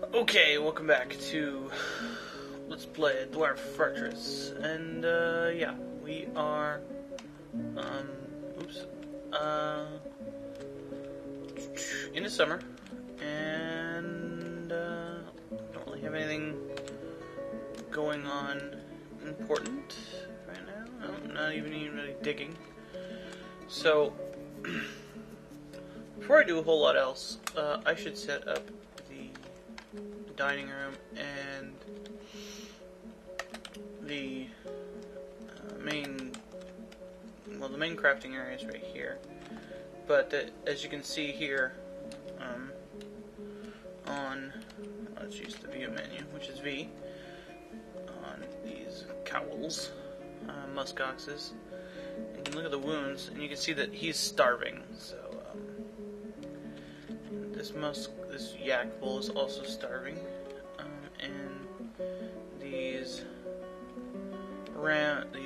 Okay, welcome back to Let's Play Dwarf Fortress, and yeah, we are, in the summer, and don't really have anything going on important right now. No, not even really digging. So, before I do a whole lot else, I should set up the dining room and the the main crafting area is right here. But as you can see here, let's use the view menu, which is V, on these cowls, muskoxes. You can look at the wounds, and you can see that he's starving. So this yak bull is also starving, and these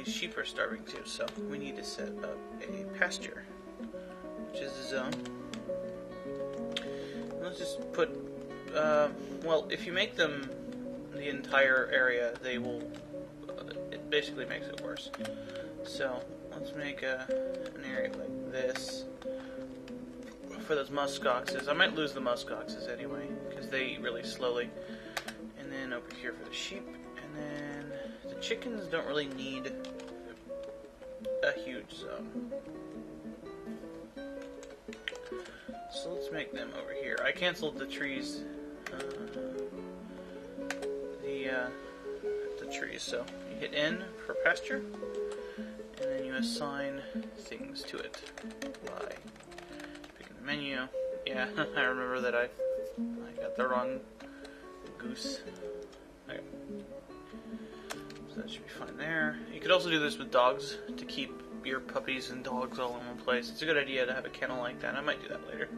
sheep are starving too. So we need to set up a pasture, which is a zone. Let's just put. Well, if you make them the entire area, they will. It basically makes it worse. So let's make an area like this for those muskoxes. I might lose the muskoxes anyway, because they eat really slowly. And then over here for the sheep. And then the chickens don't really need a huge zone. So let's make them over here. I canceled the trees. The trees. So you hit N for pasture. And then you assign things to it by picking the menu. Yeah, I remember that I got the wrong goose. Okay. So that should be fine there. You could also do this with dogs to keep your puppies and dogs all in one place. It's a good idea to have a kennel like that. I might do that later.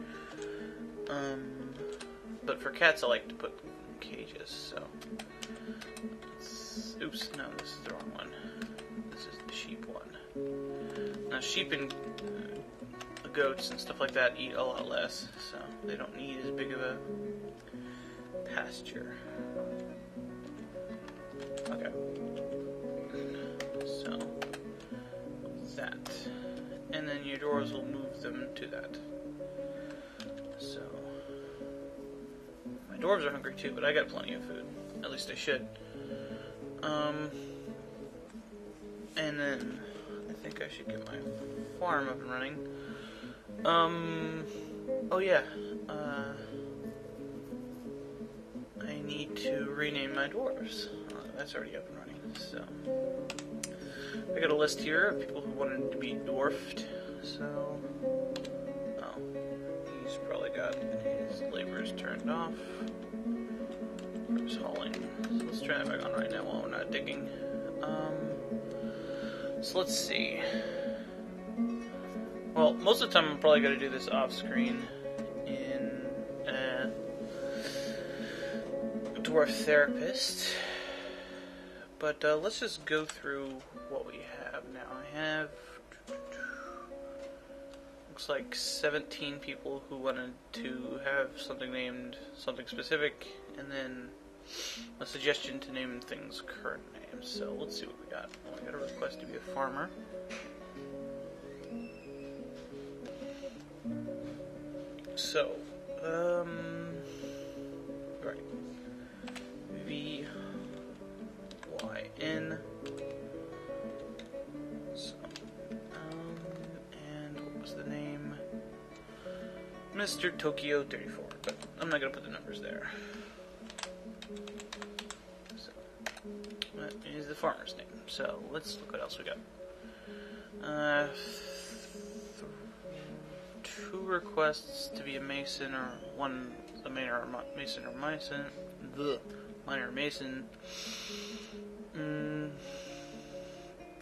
But for cats, I like to put cages. So, oops, no, this is the wrong one. This is the sheep one. Now, sheep and goats and stuff like that eat a lot less, so they don't need as big of a pasture. Okay. So, that. And then your doors will move them to that. So, my dwarves are hungry too, but I got plenty of food. At least I should. And then I think I should get my farm up and running. Oh yeah, I need to rename my dwarves. That's already up and running, so I got a list here of people who wanted to be dwarfed, so, he's probably got his laborers turned off. He's hauling, so let's try that back on right now while we're not digging. So let's see. Well, most of the time I'm probably going to do this off screen in Dwarf Therapist. But let's just go through what we have now. I have, looks like 17 people who wanted to have something named something specific, and then a suggestion to name things current names. So let's see what we got. Well, I got a request to be a farmer. So, right, V, Y, N, so, and what was the name? Mr. Tokyo 34, but I'm not going to put the numbers there. So, that is the farmer's name. So, let's look what else we got. 2 requests to be a mason, or one a minor mason or mason. Minor mason.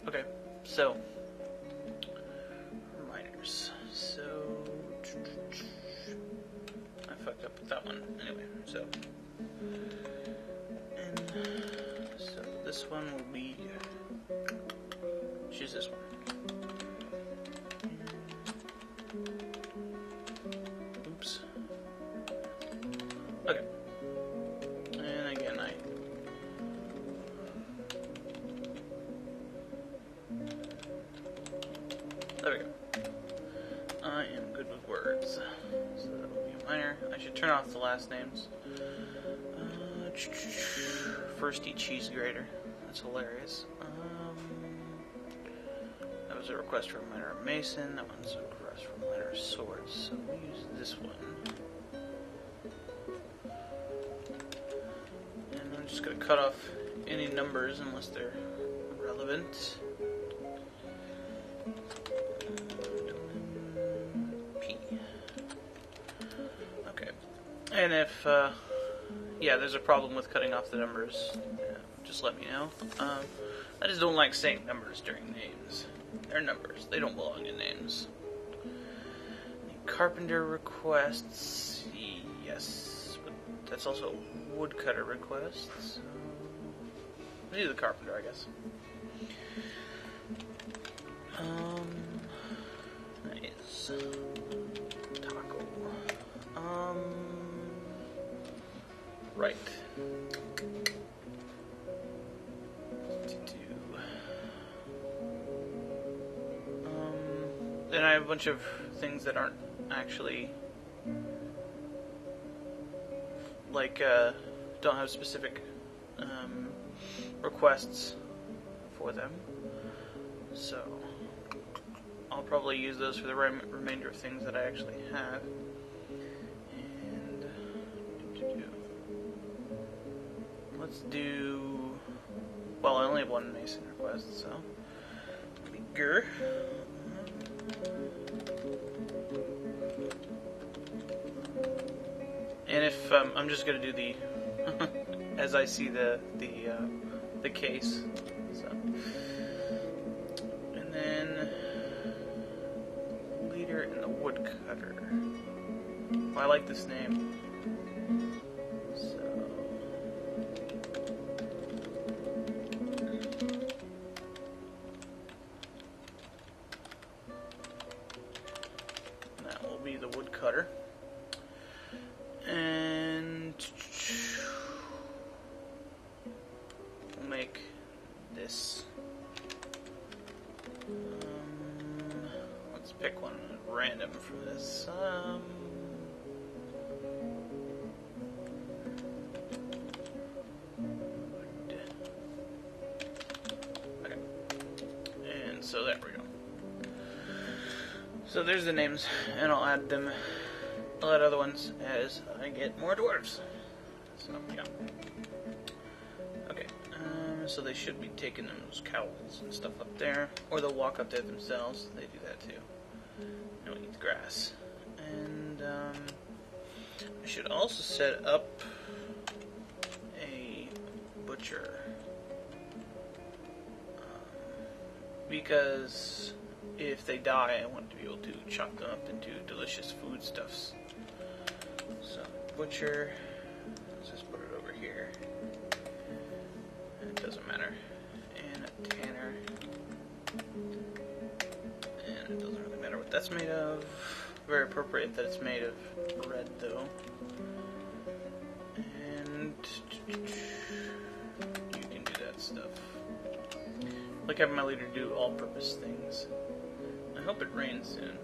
Okay, so minors. So I fucked up with that one. Anyway, so this one will be. Choose this one. Okay. should turn off the last names. Firsty cheese grater. That's hilarious. That was a request from Minor Mason. That one's a request from Minor Swords. So we use this one. And I'm just going to cut off any numbers unless they're relevant. P. Okay. And if, yeah, there's a problem with cutting off the numbers, just let me know. I just don't like saying numbers during names. They're numbers. They don't belong in names. Carpenter requests, yes, but that's also woodcutter requests. So we'll do the carpenter, I guess. Nice. Taco. Right. Then I have a bunch of things that aren't actually, like, don't have specific requests for them. So I'll probably use those for the remainder of things that I actually have. And let's do, well, I only have one Mason request, so bigger. And if I'm just gonna do the as I see the case, so, and then leader and the woodcutter. Well, I like this name. So that will be the woodcutter. And we'll make this. Let's pick one random from this. Okay. And so there we go. So there's the names, and I'll add them. I'll add other ones as I get more dwarves. So, yeah. Okay, so they should be taking those cowls and stuff up there. Or they'll walk up there themselves. They do that too. They'll eat the grass. And, I should also set up a butcher. Because if they die, I want to be able to chop them up into delicious foodstuffs. So, butcher, let's just put it over here. It doesn't matter. And a tanner. And it doesn't really matter what that's made of. Very appropriate that it's made of red, though. And you can do that stuff. Like having my leader do all-purpose things. I hope it rains soon,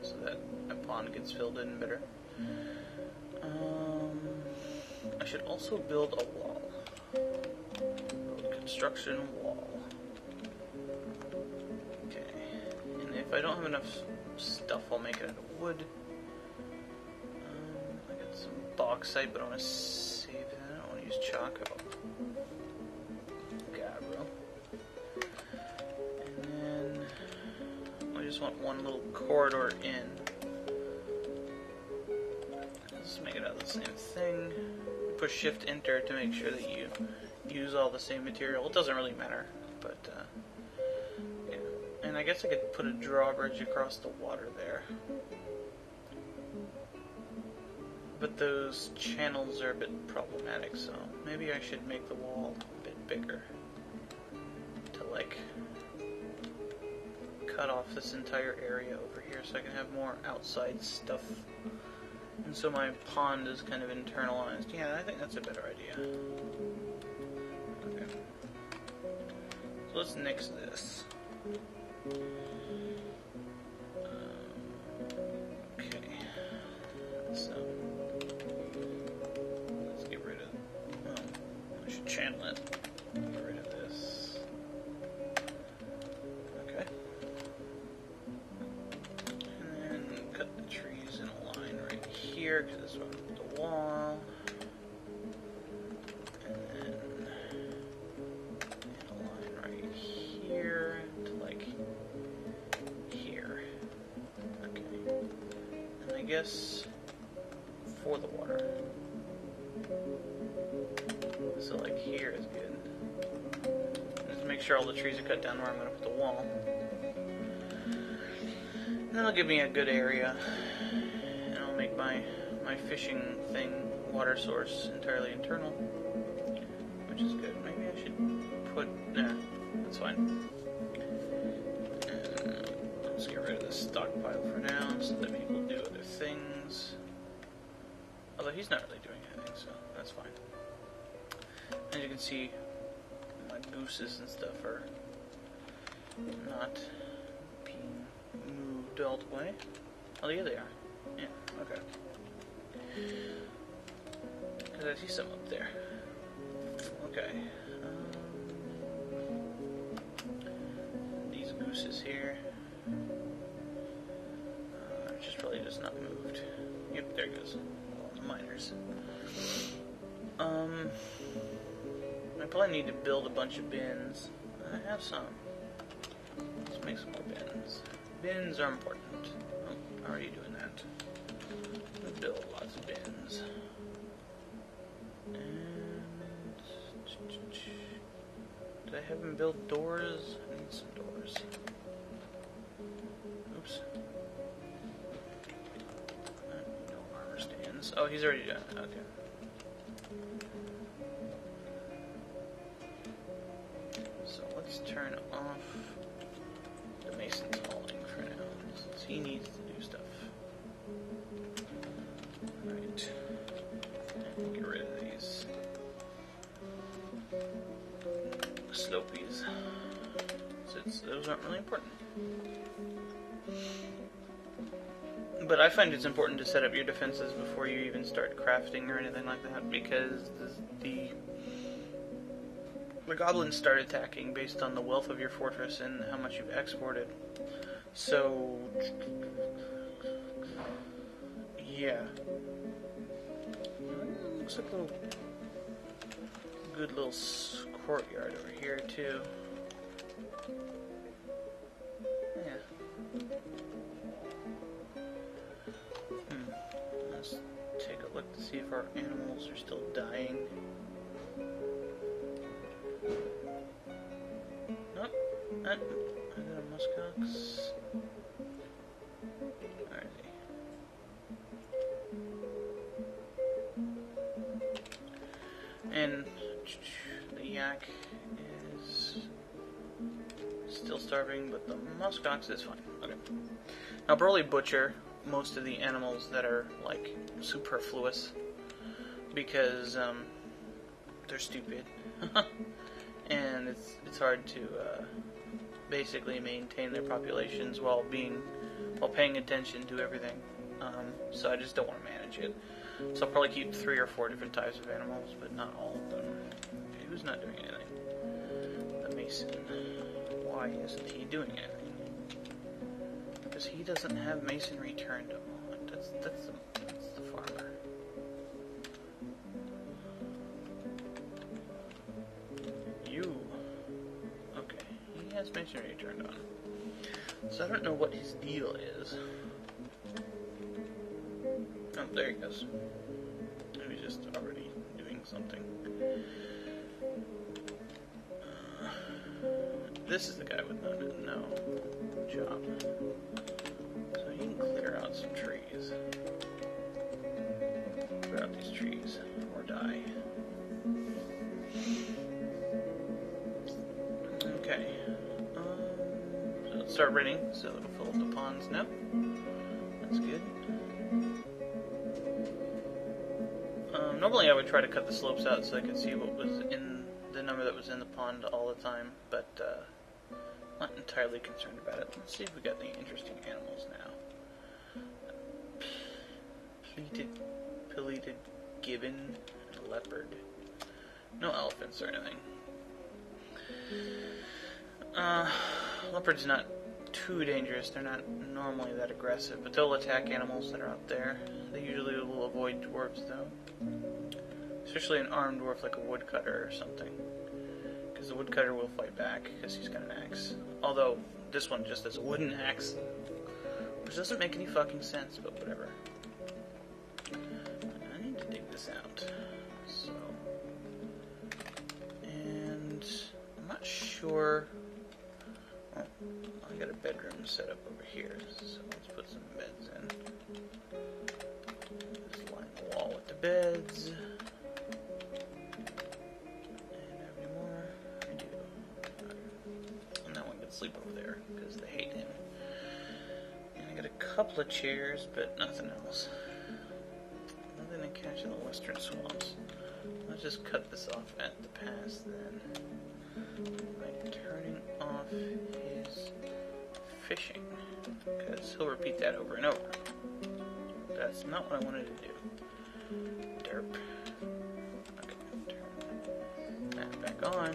so that my pond gets filled in better. I should also build a wall. Build a construction wall. Okay. And if I don't have enough stuff, I'll make it out of wood. I got some bauxite, but I want to save that. I don't want to use chalk. Gabbro. And then I just want one little corridor in. Let's make it out of the same thing. Push Shift Enter to make sure that you use all the same material. It doesn't really matter, but yeah. And I guess I could put a drawbridge across the water there. But those channels are a bit problematic, so maybe I should make the wall a bit bigger. To like cut off this entire area over here so I can have more outside stuff. And so my pond is kind of internalized. Yeah, I think that's a better idea. Okay. So let's nix this. Okay. So channel it. Get rid of this. Okay. And then cut the trees in a line right here, because this one is the wall. And then a line right here to like here. Okay. And I guess for the water. So like here is good. Just make sure all the trees are cut down where I'm going to put the wall. And that'll give me a good area. And I'll make my fishing thing, water source, entirely internal. Which is good. Maybe I should put... Nah, that's fine. Let's get rid of this stockpile for now so that people do other things. Although he's not really doing anything, so that's fine. As you can see, my gooses and stuff are not being moved all the way. Oh, yeah, they are. Yeah, okay. Because I see some up there. Okay. These gooses here. Just probably just not moved. Yep, there it goes. The miners. I probably need to build a bunch of bins. I have some. Let's make some more bins. Bins are important. Oh, already doing that. Let's build lots of bins. And did I have him build doors? I need some doors. Oops. No armor stands. Oh, he's already done it. Okay. So let's turn off the mason's hauling for now, since he needs to do stuff. Alright. And get rid of these slopies, since those aren't really important. But I find it's important to set up your defenses before you even start crafting or anything like that, because the goblins start attacking based on the wealth of your fortress and how much you've exported. So, yeah. Looks like a little good little courtyard over here too. Yeah. Let's take a look to see if our animals are still dying. Nope. I got a muskox. Where is he? And the yak is still starving, but the muskox is fine. Okay. Now, I'll probably butcher most of the animals that are, like, superfluous, because, they're stupid. And it's hard to, basically maintain their populations while paying attention to everything. So I just don't want to manage it. So I'll probably keep 3 or 4 different types of animals, but not all of them. Okay, who's not doing anything? The mason. Why isn't he doing anything? Because he doesn't have masonry turned on. That's the farmer. You. Okay, he has masonry turned on. So I don't know what his deal is. Oh, there he goes. Maybe just already doing something. This is the guy with no job. So he can clear out some trees. Clear out these trees, or die. Okay. So let's start raining, so it'll fill up the ponds now. That's good. Normally I would try to cut the slopes out so I could see what was in the number that was in the pond all the time, but not entirely concerned about it. Let's see if we got any interesting animals now. Pleated gibbon, and leopard. No elephants or anything. Leopard's not too dangerous. They're not normally that aggressive, but they'll attack animals that are out there. They usually will avoid dwarves, though. Especially an armed dwarf like a woodcutter or something. Because the woodcutter will fight back, because he's got an axe. Although, this one just has a wooden axe. Which doesn't make any fucking sense, but whatever. I need to dig this out. So... And... I'm not sure... Oh, I got a bedroom set up over here, so let's put some beds in. Just line the wall with the beds. And have any more? I do. And that one can sleep over there, because they hate him. And I got a couple of chairs, but nothing else. Nothing to catch in the western swamps. Let's just cut this off at the pass then. By turning off his fishing, because he'll repeat that over and over. That's not what I wanted to do. Derp. Okay, turn that back on,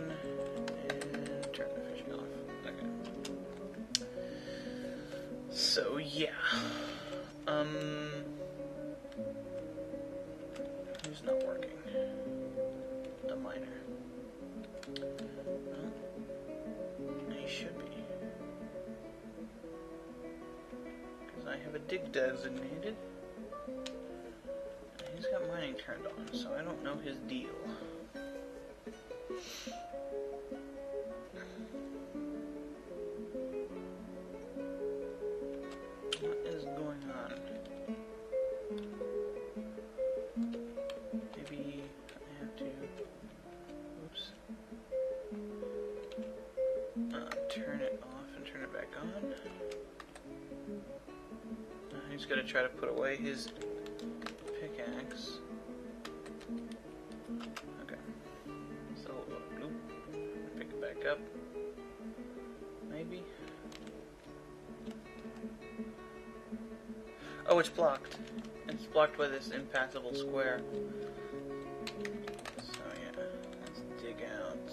and turn the fishing off. Okay. So, yeah. Who's not working? The miner. Well, he should be. Because I have a dig designated. And he's got mining turned on, so I don't know his deal. What is going on? Maybe I have to... Oops. Turn it off and turn it back on. He's got to try to put away his pickaxe. Okay. So, pick it back up. Maybe. Oh, it's blocked. It's blocked by this impassable square. So yeah, let's dig out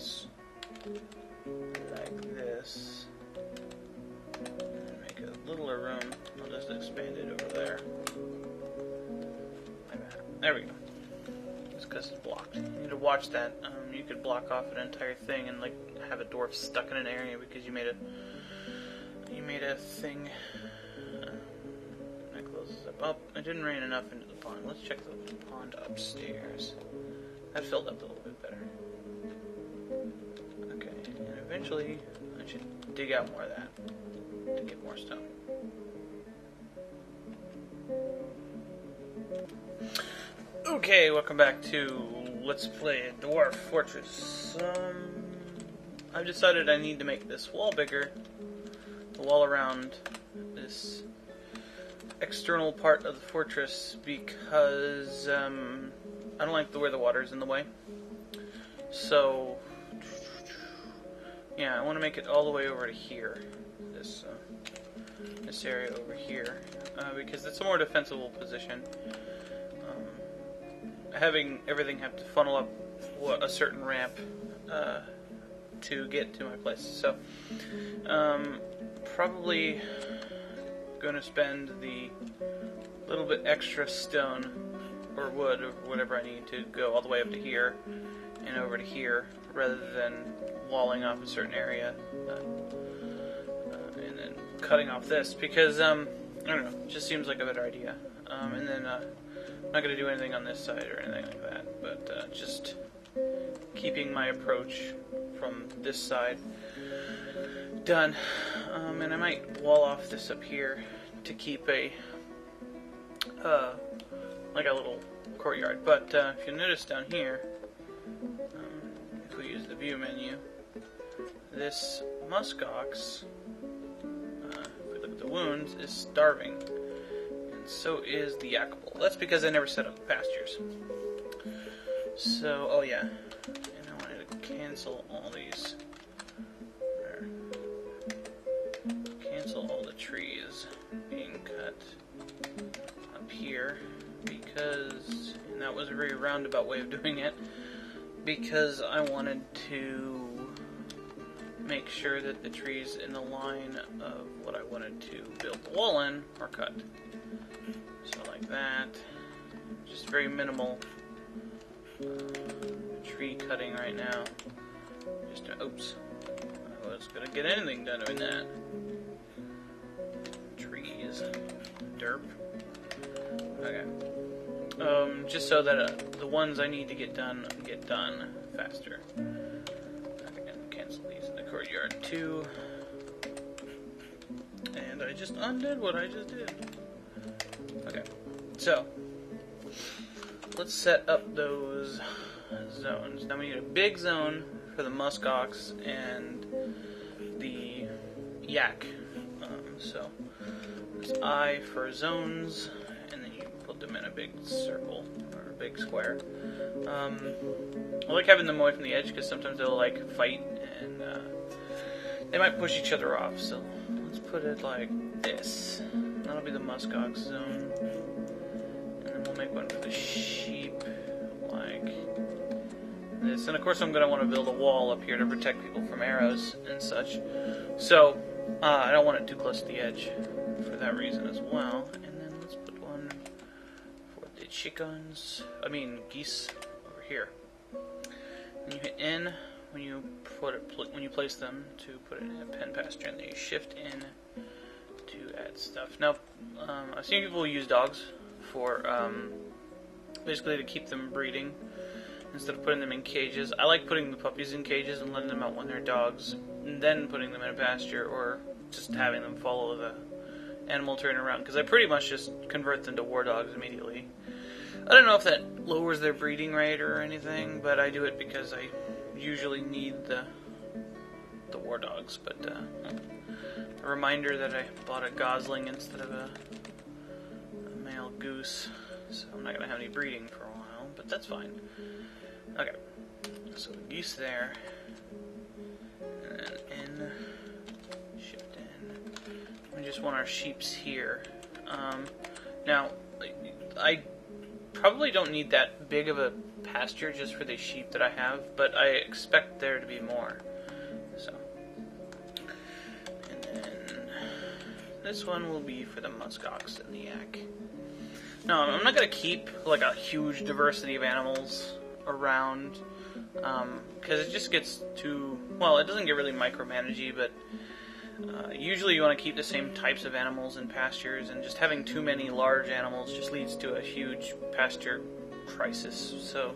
like this. And make a littler room. I'll just expand it over there. Like that. There we go. It's because it's blocked. You need to watch that. You could block off an entire thing and like have a dwarf stuck in an area because you made a thing. That closes up. Oh, it didn't rain enough into the pond. Let's check the pond upstairs. That filled up a little bit better. Okay, and eventually I should dig out more of that to get more stone. Okay, welcome back to Let's Play Dwarf Fortress. I've decided I need to make this wall bigger. The wall around this external part of the fortress because I don't like the way the water's in the way. So, yeah, I want to make it all the way over to here. This area over here. Because it's a more defensible position. Having everything have to funnel up a certain ramp to get to my place. So, probably going to spend the little bit extra stone or wood or whatever I need to go all the way up to here and over to here rather than walling off a certain area and then cutting off this because, I don't know, it just seems like a better idea. And then I'm not going to do anything on this side or anything like that, but just keeping my approach from this side done. And I might wall off this up here to keep a like a little courtyard. But if you notice down here, if we use the view menu, this muskox, if we look at the wounds, is starving. And so is the yakable. That's because I never set up pastures. So, oh yeah. And I wanted to cancel all these. Cancel all the trees being cut up here because, and that was a very roundabout way of doing it, because I wanted to make sure that the trees in the line of what I wanted to build the wall in are cut. So like that. Just very minimal tree cutting right now. Just oops. I was gonna get anything done doing that. Trees. Derp. Okay. Just so that the ones I need to get done faster. I can cancel these in the courtyard too. And I just undid what I just did. Okay. So, let's set up those zones. Now we need a big zone for the muskox and the yak. So, there's I for zones, and then you put them in a big circle, or a big square. I like having them away from the edge, because sometimes they'll like fight, and they might push each other off, so let's put it like this. That'll be the muskox zone. And then we'll make one for the sheep, like this. And of course I'm going to want to build a wall up here to protect people from arrows and such. So, I don't want it too close to the edge for that reason as well. And then let's put one for the geese over here. And you hit N when you place them to put it in a pen pasture, and then you shift in to add stuff. Now, I've seen people use dogs for basically to keep them breeding instead of putting them in cages. I like putting the puppies in cages and letting them out when they're dogs, and then putting them in a pasture, or just having them follow the animal turn around, because I pretty much just convert them to war dogs immediately. I don't know if that lowers their breeding rate or anything, but I do it because I usually need the war dogs. But a reminder that I bought a gosling instead of a male goose, so I'm not going to have any breeding for a while, but that's fine. Okay, so the geese there, and then in, shift in. We just want our sheeps here. Now, I probably don't need that big of a pasture just for the sheep that I have, but I expect there to be more. So, and then this one will be for the muskox and the yak. No, I'm not going to keep like a huge diversity of animals around, because it just gets too, well, it doesn't get really micromanagey, but usually you want to keep the same types of animals in pastures, and just having too many large animals just leads to a huge pasture crisis. So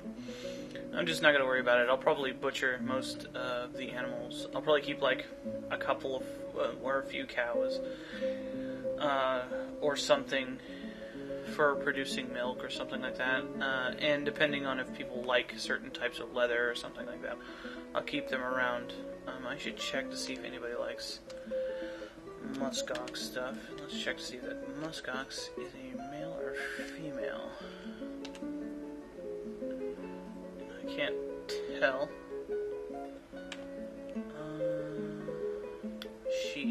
I'm just not going to worry about it. I'll probably butcher most of the animals. I'll probably keep like a couple of, or a few cows, or something for producing milk or something like that. And depending on if people like certain types of leather or something like that, I'll keep them around. I should check to see if anybody likes muskox stuff. Let's check to see if that muskox is a male or female. I can't tell.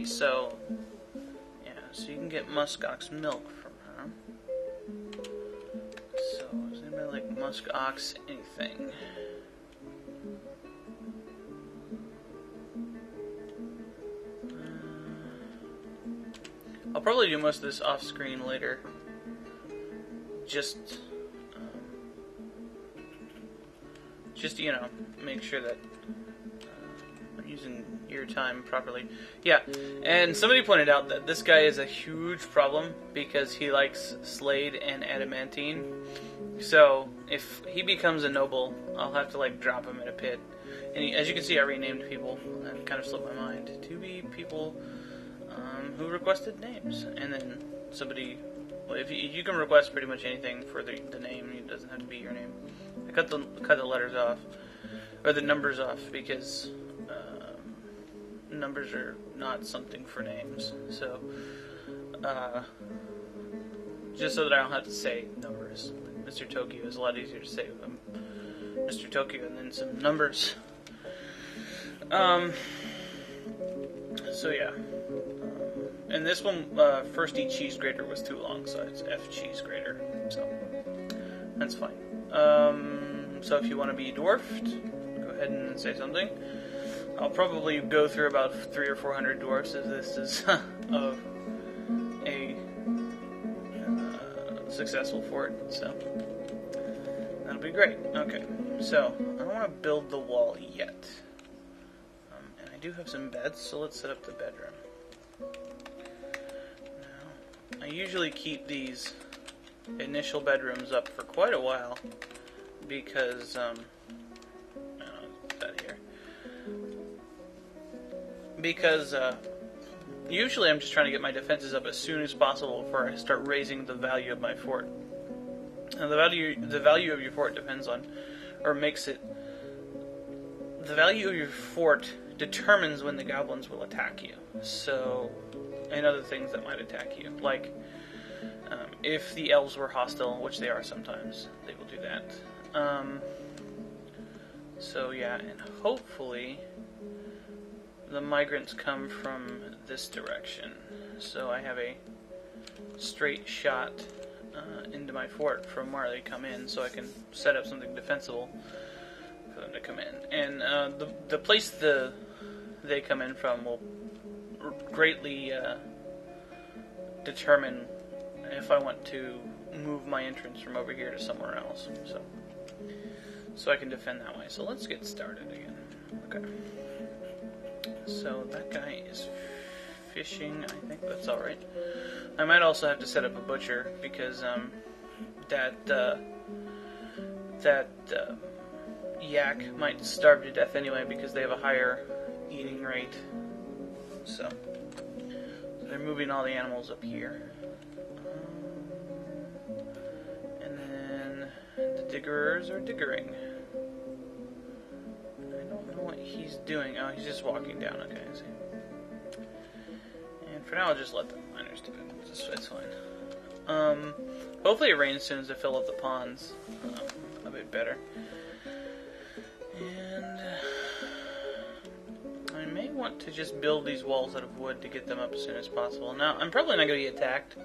So you can get muskox milk from her. So, does anybody like muskox anything? I'll probably do most of this off screen later. Just make sure that I'm using your time properly. Yeah, and somebody pointed out that this guy is a huge problem because he likes Slade and Adamantine. So if he becomes a noble, I'll have to like drop him in a pit. And as you can see, I renamed people. That kind of slipped my mind to be people who requested names. And then somebody, well, if you can request pretty much anything for the name, it doesn't have to be your name. I cut the letters off, or the numbers off, because numbers are not something for names. So just so that I don't have to say numbers. Mr. Tokyo is a lot easier to say Mr. Tokyo and then some numbers. So yeah. And this one, first E cheese grater was too long, so it's F cheese grater. So that's fine. So if you want to be dwarfed, go ahead and say something. I'll probably go through about 300 or 400 dwarfs if this is a successful fort, so that'll be great. Okay, so I don't want to build the wall yet. And I do have some beds, so let's set up the bedroom. Now, I usually keep these initial bedrooms up for quite a while because, that here. Because, usually I'm just trying to get my defenses up as soon as possible before I start raising the value of my fort. And the value of your fort depends on, or makes it, the value of your fort determines when the goblins will attack you. So, and other things that might attack you. Like, if the elves were hostile, which they are sometimes, they will do that. So yeah, and hopefully the migrants come from this direction. So I have a straight shot into my fort from where they come in, so I can set up something defensible for them to come in. And the place they come in from will greatly determine if I want to move my entrance from over here to somewhere else. So I can defend that way. So let's get started again. Okay. So that guy is fishing. I think that's alright. I might also have to set up a butcher because that yak might starve to death anyway because they have a higher eating rate. So they're moving all the animals up here. And then the diggers are diggering. I don't know what he's doing. Oh, he's just walking down. Okay, I see. And for now, I'll just let the miners do it. It's fine. Hopefully it rains soon as I fill up the ponds a bit better. And I may want to just build these walls out of wood to get them up as soon as possible. Now, I'm probably not going to get attacked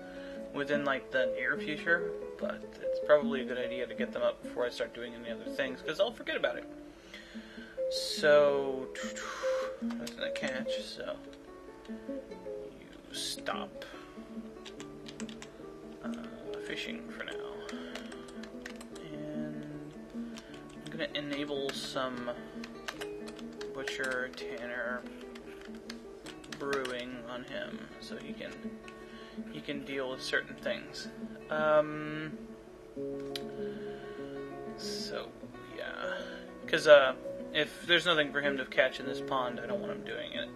within like the near future, but it's probably a good idea to get them up before I start doing any other things, because I'll forget about it. So, that's gonna catch, so you stop fishing for now. And I'm gonna enable some butcher, tanner, brewing on him, so he can deal with certain things. So, yeah. Because, if there's nothing for him to catch in this pond, I don't want him doing it.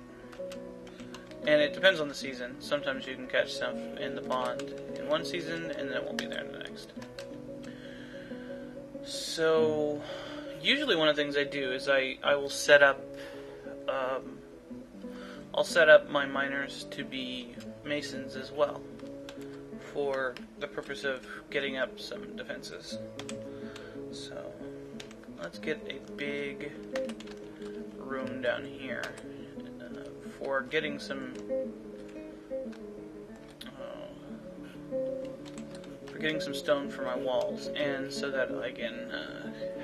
And it depends on the season. Sometimes you can catch stuff in the pond in one season, and then it won't be there in the next. So, usually one of the things I do is I will set up, I'll set up my miners to be masons as well, for the purpose of getting up some defenses. So, let's get a big room down here for getting some stone for my walls, and so that I can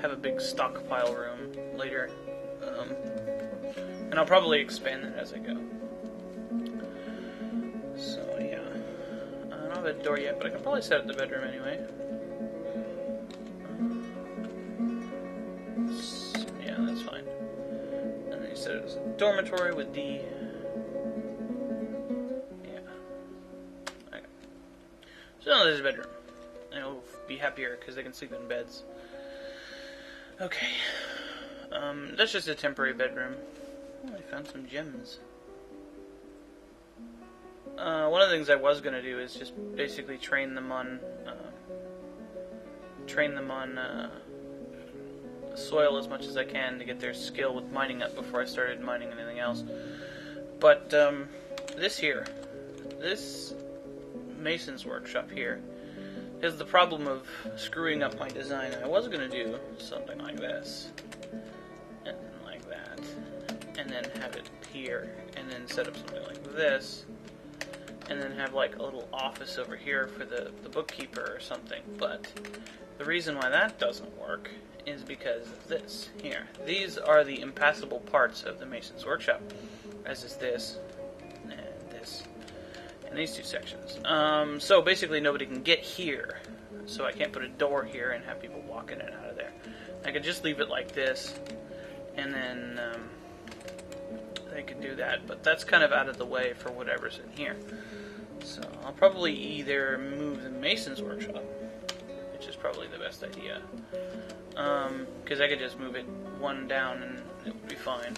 have a big stockpile room later. And I'll probably expand it as I go. So yeah, I don't have a door yet, but I can probably set up the bedroom anyway. Yeah, that's fine. And then you set it as a dormitory with D. Yeah. Okay. So now there's a bedroom. And it'll be happier because they can sleep in beds. Okay. That's just a temporary bedroom. Oh, I found some gems. One of the things I was going to do is just basically train them on soil as much as I can to get their skill with mining up before I started mining anything else. But this mason's workshop here, has the problem of screwing up my design. I was going to do something like this, and then like that, and then have it here, and then set up something like this, and then have like a little office over here for the bookkeeper or something. But the reason why that doesn't work is because of this here. These are the impassable parts of the Mason's Workshop, as is this, and these two sections. So basically nobody can get here, so I can't put a door here and have people walk in and out of there. I could just leave it like this, and then they could do that, but that's kind of out of the way for whatever's in here. So I'll probably either move the Mason's Workshop, which is probably the best idea, because I could just move it one down and it would be fine.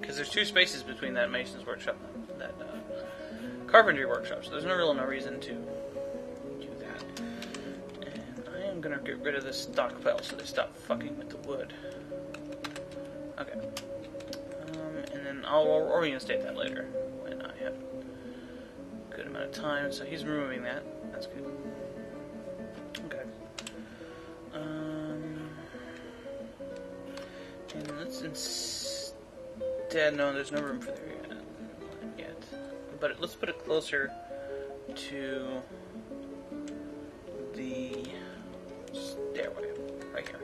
Because there's two spaces between that Mason's Workshop and that Carpentry Workshop, so there's no reason to do that. And I am going to get rid of this stockpile so they stop fucking with the wood. Okay. And then I'll reinstate that later when I have a good amount of time. So he's removing that. That's good. Okay. And let's instead... No, there's no room for there yet. But let's put it closer to the stairway. Right here.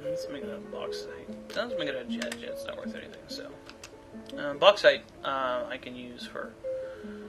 Let's make it a bauxite. Let's make it a jet. Jet's not worth anything, so... bauxite I can use for